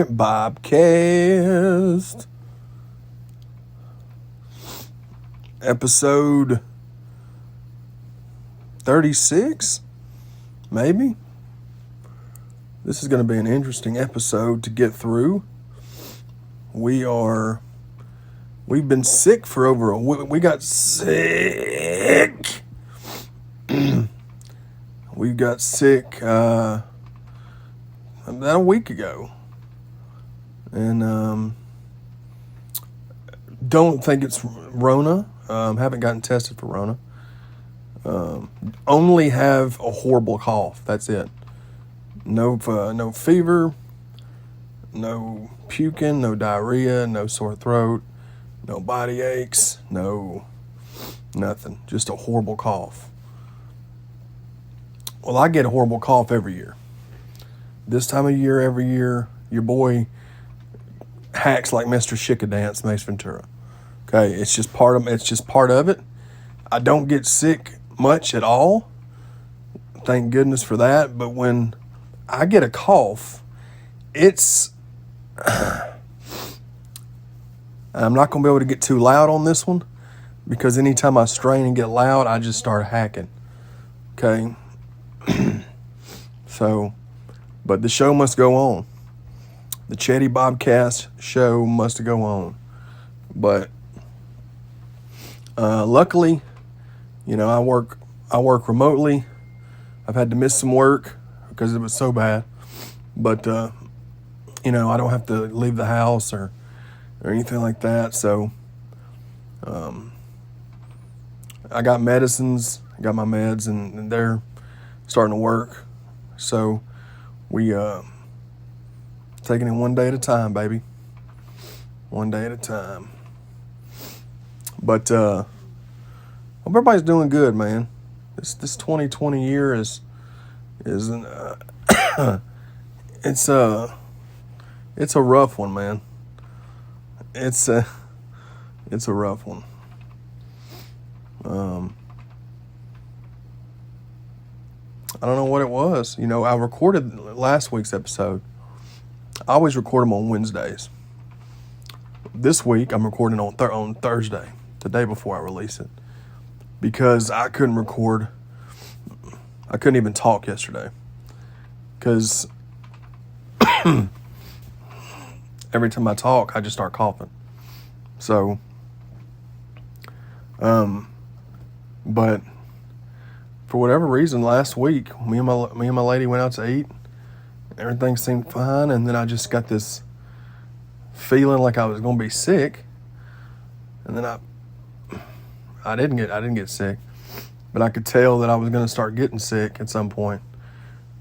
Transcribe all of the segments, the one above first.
Bobcast. Episode 36, maybe. This is going to be an interesting episode to get through. We've been sick for over a week. We got sick. We got sick about a week ago. And don't think it's Rona. Haven't gotten tested for Rona. Only have a horrible cough. That's it. No fever, no puking, no diarrhea, no sore throat, no body aches, no nothing. Just a horrible cough. Well, I get a horrible cough every year. This time of year, every year, your boy hacks like Mr. Shikadance, Mace Ventura. Okay, it's just part of it. I don't get sick much at all. Thank goodness for that. But when I get a cough, it's I'm not going to be able to get too loud on this one because anytime I strain and get loud, I just start hacking. Okay. So, but the show must go on. The Chaddy Bobcast show must go on. But luckily, I work remotely. I've had to miss some work because it was so bad. But I don't have to leave the house or anything like that. So I got medicines, I got my meds, and they're starting to work. So we taking it one day at a time, baby. One day at a time. But hope everybody's doing good, man. This 2020 year is it's a rough one, man. It's a rough one. I don't know what it was. I recorded last week's episode. I always record them on Wednesdays. This week, I'm recording on Thursday, the day before I release it, because I couldn't record. I couldn't even talk yesterday because every time I talk, I just start coughing. So, but for whatever reason, last week, me and my lady went out to eat. Everything seemed fine, and then I just got this feeling like I was going to be sick. And then I didn't get sick, but I could tell that I was going to start getting sick at some point.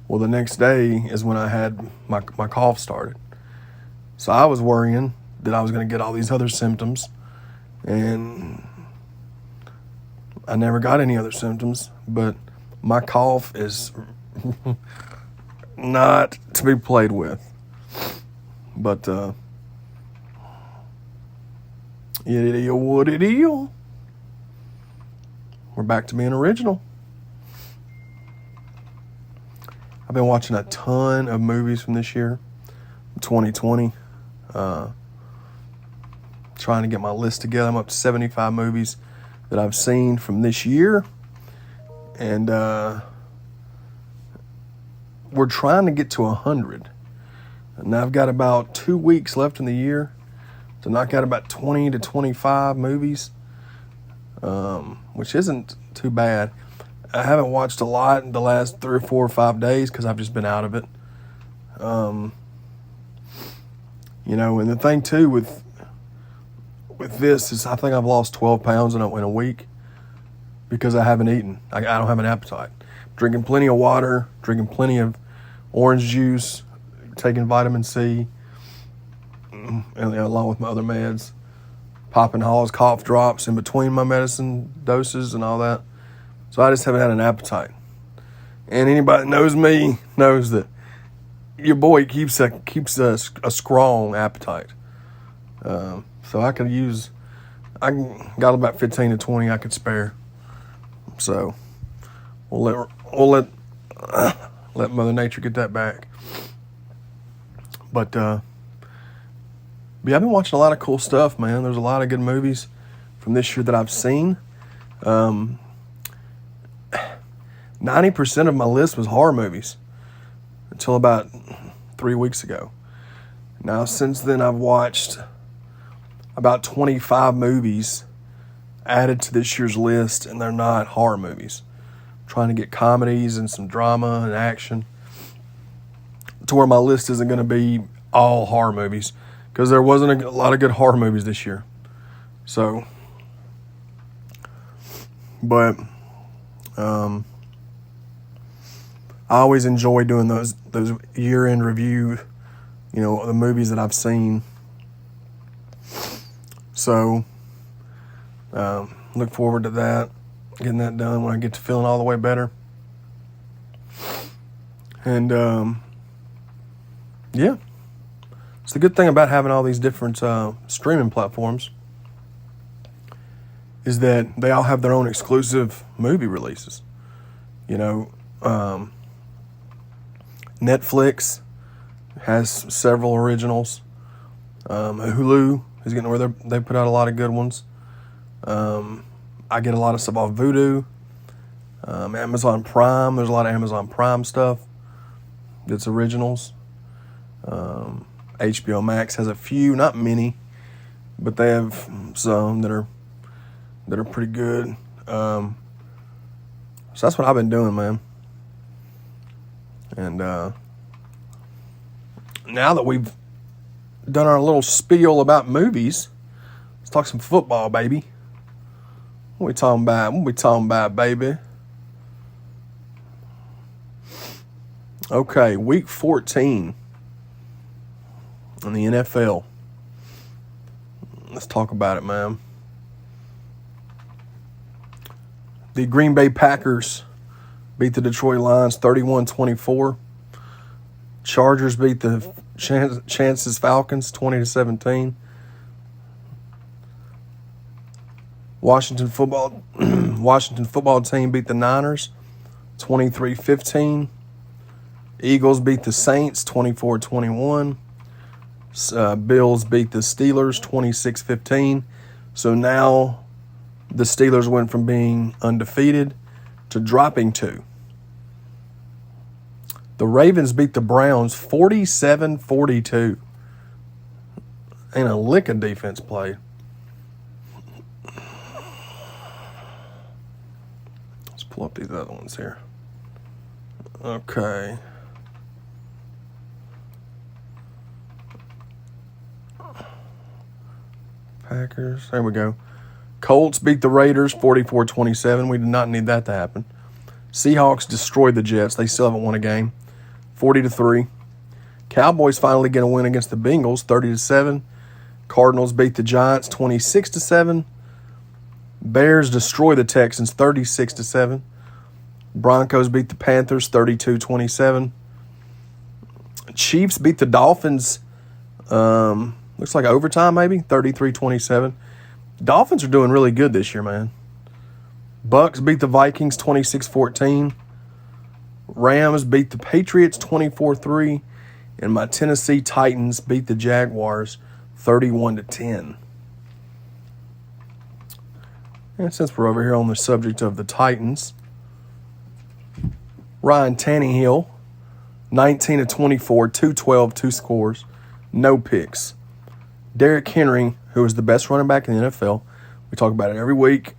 Well, the next day is when I had my cough started. So I was worrying that I was going to get all these other symptoms, and I never got any other symptoms, but my cough is not to be played with. But it is what it is. We're back to being original. I've been watching a ton of movies from this year, 2020. Trying to get my list together. I'm up to 75 movies that I've seen from this year. And we're trying to get to 100. And I've got about 2 weeks left in the year to knock out about 20 to 25 movies, which isn't too bad. I haven't watched a lot in the last 3 or 4 or 5 days because I've just been out of it. And the thing too with this is I think I've lost 12 pounds in a week because I haven't eaten. I don't have an appetite. Drinking plenty of water, drinking plenty of orange juice, taking vitamin C, and along with my other meds, popping Hall's cough drops in between my medicine doses and all that. So I just haven't had an appetite. And anybody that knows me knows that your boy keeps a strong appetite. So I got about 15 to 20 I could spare. So let Mother Nature get that back. But yeah, I've been watching a lot of cool stuff, man. There's a lot of good movies from this year that I've seen. 90% of my list was horror movies until about 3 weeks ago. Now, since then, I've watched about 25 movies added to this year's list, and they're not horror movies. I'm trying to get comedies and some drama and action to where my list isn't going to be all horror movies, because there wasn't a lot of good horror movies this year. So, but I always enjoy doing those year-end review, the movies that I've seen. So, look forward to that, getting that done when I get to feeling all the way better. And, yeah. It's the good thing about having all these different streaming platforms is that they all have their own exclusive movie releases. Netflix has several originals. Hulu is getting where they put out a lot of good ones. I get a lot of stuff off Vudu. Amazon Prime, there's a lot of Amazon Prime stuff that's originals. HBO Max has a few, not many, but they have some that are pretty good. So that's what I've been doing, man. And now that we've done our little spiel about movies, let's talk some football, baby. What we talking about, baby? Okay, week 14 in the NFL. Let's talk about it, man. The Green Bay Packers beat the Detroit Lions 31-24. Chargers beat the Chances Falcons 20-17. Washington football team beat the Niners 23-15. Eagles beat the Saints 24-21. Bills beat the Steelers 26-15. So now the Steelers went from being undefeated to dropping 2. The Ravens beat the Browns 47-42. Ain't a lick of defense played. Let's pull up these other ones here. Okay. Packers. There we go. Colts beat the Raiders 44-27. We did not need that to happen. Seahawks destroyed the Jets. They still haven't won a game. 40-3. Cowboys finally get a win against the Bengals 30-7. Cardinals beat the Giants 26-7. Bears destroy the Texans 36-7. Broncos beat the Panthers 32-27. Chiefs beat the Dolphins. Looks like overtime, maybe 33-27. Dolphins are doing really good this year, man. Bucks beat the Vikings 26-14. Rams beat the Patriots 24-3. And my Tennessee Titans beat the Jaguars 31-10. And since we're over here on the subject of the Titans, Ryan Tannehill, 19-24, 212, 2 scores, no picks. Derrick Henry, who is the best running back in the NFL, we talk about it every week,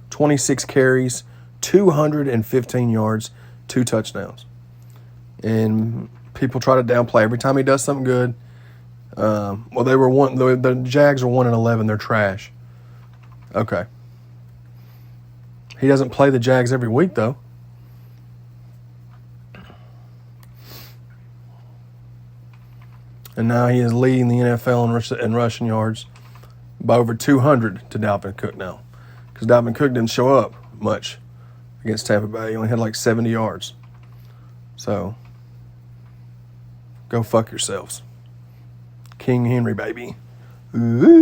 26 carries, 215 yards, 2 touchdowns. And people try to downplay every time he does something good. The Jags are 1-11. They're trash. Okay. He doesn't play the Jags every week, though. And now he is leading the NFL in rushing yards by over 200 to Dalvin Cook now. Because Dalvin Cook didn't show up much against Tampa Bay. He only had like 70 yards. So, go fuck yourselves. King Henry, baby. Ooh.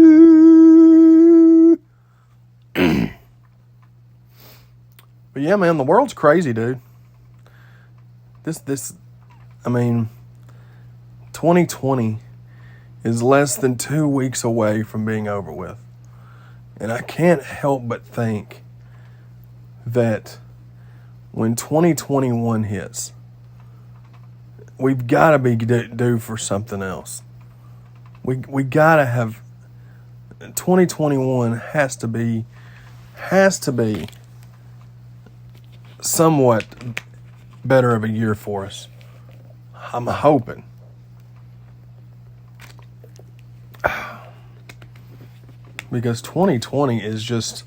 But yeah, man, the world's crazy, dude. I mean, 2020 is less than 2 weeks away from being over with. And I can't help but think that when 2021 hits, we've got to be due for something else. We got to have, 2021 has to be somewhat better of a year for us. I'm hoping. Because 2020 is just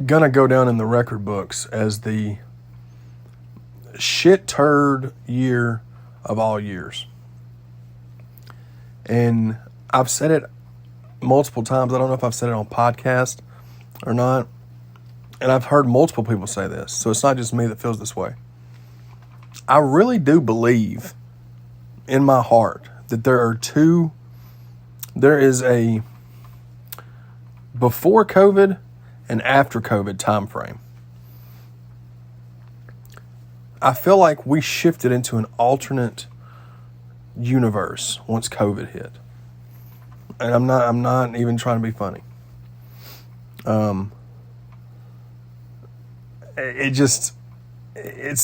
gonna go down in the record books as the shit turd year of all years. And I've said it multiple times. I don't know if I've said it on podcast or not. And I've heard multiple people say this, so it's not just me that feels this way. I really do believe in my heart that there is a before COVID and after COVID time frame. I feel like we shifted into an alternate universe once COVID hit. And I'm not even trying to be funny. It's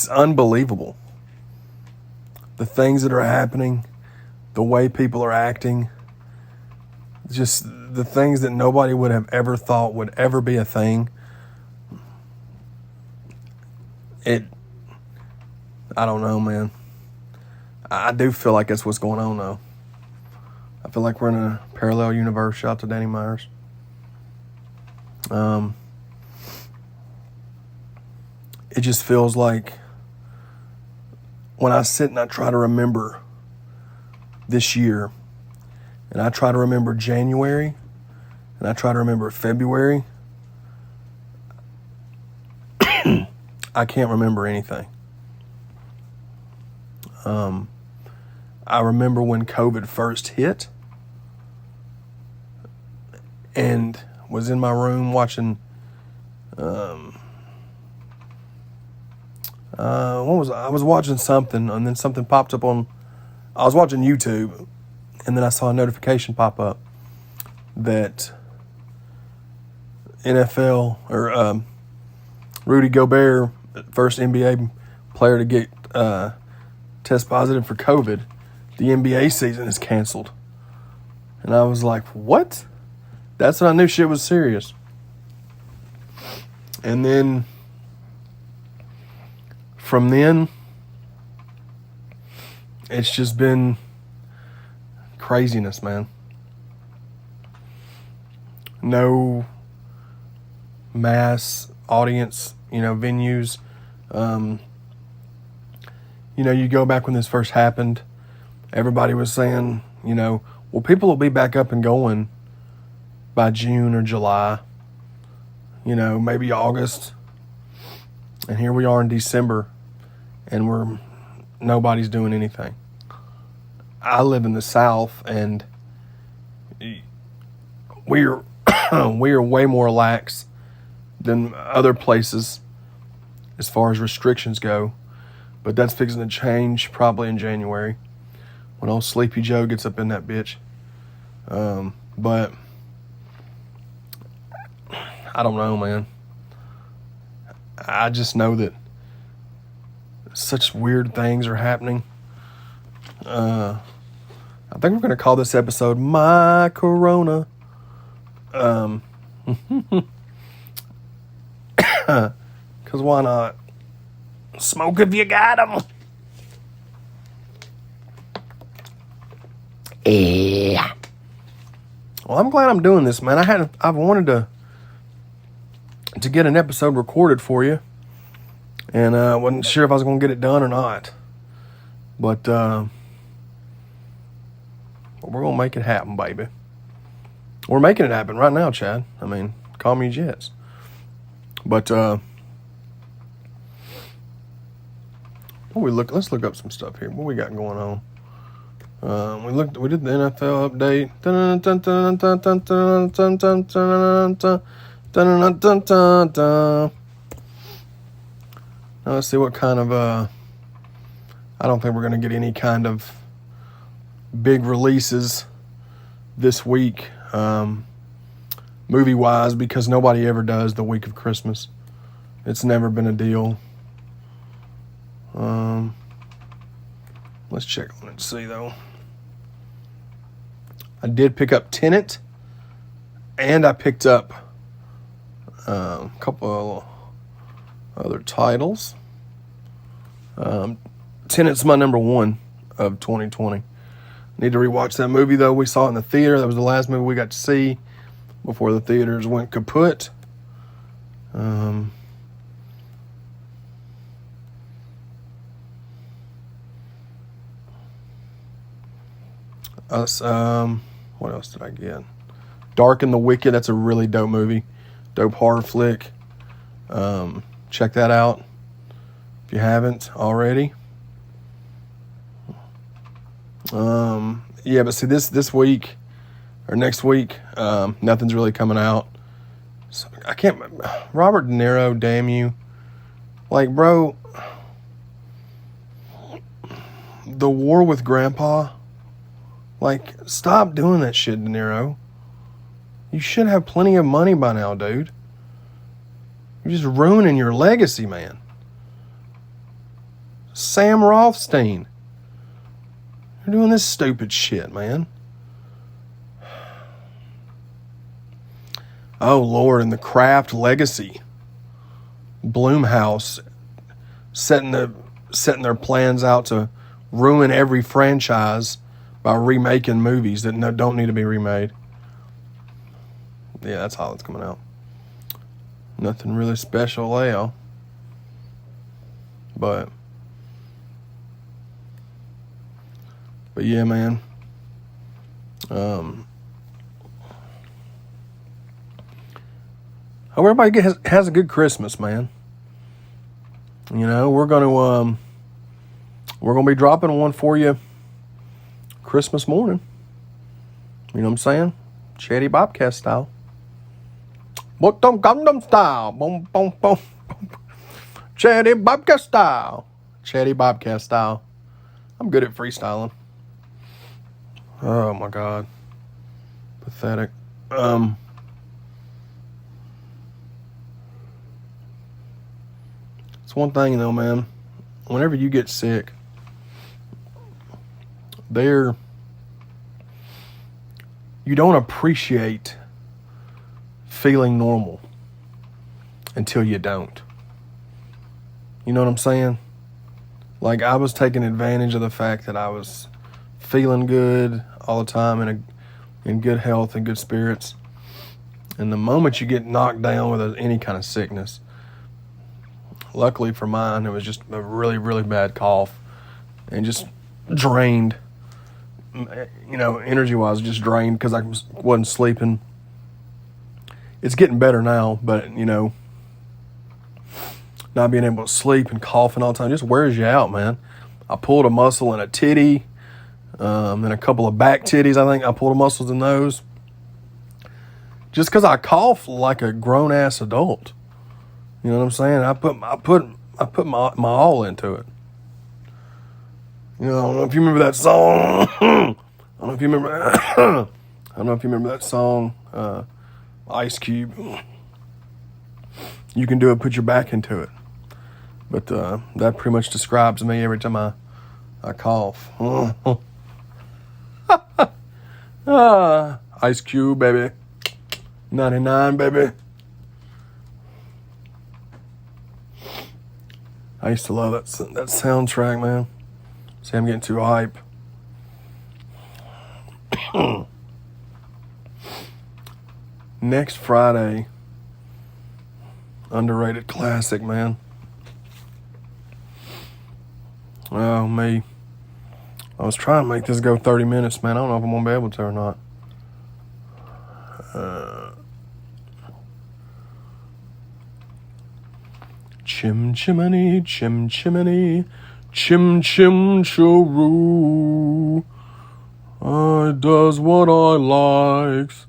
unbelievable. The things that are happening, the way people are acting, just the things that nobody would have ever thought would ever be a thing. I don't know, man. I do feel like that's what's going on, though. I feel like we're in a parallel universe. Shout out to Danny Myers. It just feels like when I sit and I try to remember this year, and I try to remember January, and I try to remember February, I can't remember anything. I remember when COVID first hit and was in my room watching, I was watching something, and then something popped up I was watching YouTube, and then I saw a notification pop up that NFL or Rudy Gobert, first NBA player to get test positive for COVID, the NBA season is canceled. And I was like, what? That's when I knew shit was serious. And then from then, it's just been craziness, man. No mass audience, venues. You go back when this first happened, everybody was saying, well, people will be back up and going by June or July, maybe August. And here we are in December, and nobody's doing anything. I live in the South, and we are way more lax than other places as far as restrictions go. But that's fixing to change probably in January when old Sleepy Joe gets up in that bitch. But I don't know, man. I just know that such weird things are happening. I think we're going to call this episode My Corona. Because why not? Smoke if you got 'em. Yeah. Well, I'm glad I'm doing this, man. I've wanted to get an episode recorded for you, and I wasn't sure if I was going to get it done or not. But we're going to make it happen, baby. We're making it happen right now, Chad. I mean, call me Jets. But let's look up some stuff here. What we got going on? We did the NFL update. Now let's see what kind of, I don't think we're going to get any kind of big releases this week, movie-wise, because nobody ever does the week of Christmas. It's never been a deal. Let's check on it and see, though. I did pick up Tenet, and I picked up a couple other titles. Tenet's my number one of 2020. Need to rewatch that movie, though. We saw it in the theater. That was the last movie we got to see before the theaters went kaput. What else did I get? Dark and the Wicked. That's a really dope movie. Dope horror flick. Check that out if you haven't already. Yeah, but see, this week or next week, nothing's really coming out. So I can't. Robert De Niro, damn you! Like, bro, The War with Grandpa. Like, stop doing that shit, De Niro. You should have plenty of money by now, dude. You're just ruining your legacy, man. Sam Rothstein. You're doing this stupid shit, man. Oh, Lord, and The Craft Legacy. Blumhouse setting their plans out to ruin every franchise by remaking movies that don't need to be remade. Yeah, that's how it's coming out. Nothing really special there. But yeah, man. Hope everybody has a good Christmas, man. You know, we're gonna be dropping one for you Christmas morning. You know what I'm saying? Chaddy Bobcast style. Bottom Gundam style. Boom, boom, boom. Chaddy Bobcast style. Chaddy Bobcast style. I'm good at freestyling. Oh my God. Pathetic. It's one thing though, man. Whenever you get sick, you don't appreciate feeling normal until you don't. You know what I'm saying? Like, I was taking advantage of the fact that I was feeling good all the time and in good health and good spirits. And the moment you get knocked down with any kind of sickness, luckily for mine, it was just a really, really bad cough and just drained. You know, energy-wise, just drained because I wasn't sleeping. It's getting better now, but, you know, not being able to sleep and coughing all the time just wears you out, man. I pulled a muscle in a titty, and a couple of back titties, I think. I pulled muscles in those. Just because I cough like a grown-ass adult. You know what I'm saying? I put my all into it. You know, I don't know if you remember that song. I don't know if you remember that song, Ice Cube. You can do it, put your back into it. But that pretty much describes me every time I cough. Ice Cube, baby. 99, baby. I used to love that soundtrack, man. See, I'm getting too hype. Next Friday, underrated classic, man. Oh, me. I was trying to make this go 30 minutes, man. I don't know if I'm going to be able to or not. Chim chimney, chim chimney, chim chim choroo. I does what I likes,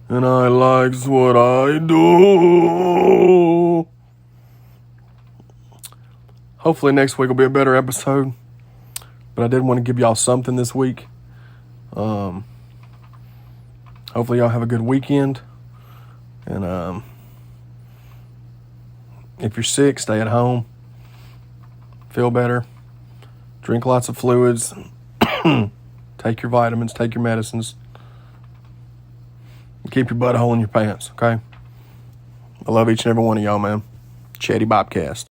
and I likes what I do. Hopefully next week will be a better episode. But I did want to give y'all something this week. Hopefully y'all have a good weekend. And if you're sick, stay at home. Feel better. Drink lots of fluids. Take your vitamins. Take your medicines. Keep your butthole in your pants, okay? I love each and every one of y'all, man. Chaddy Bobcast.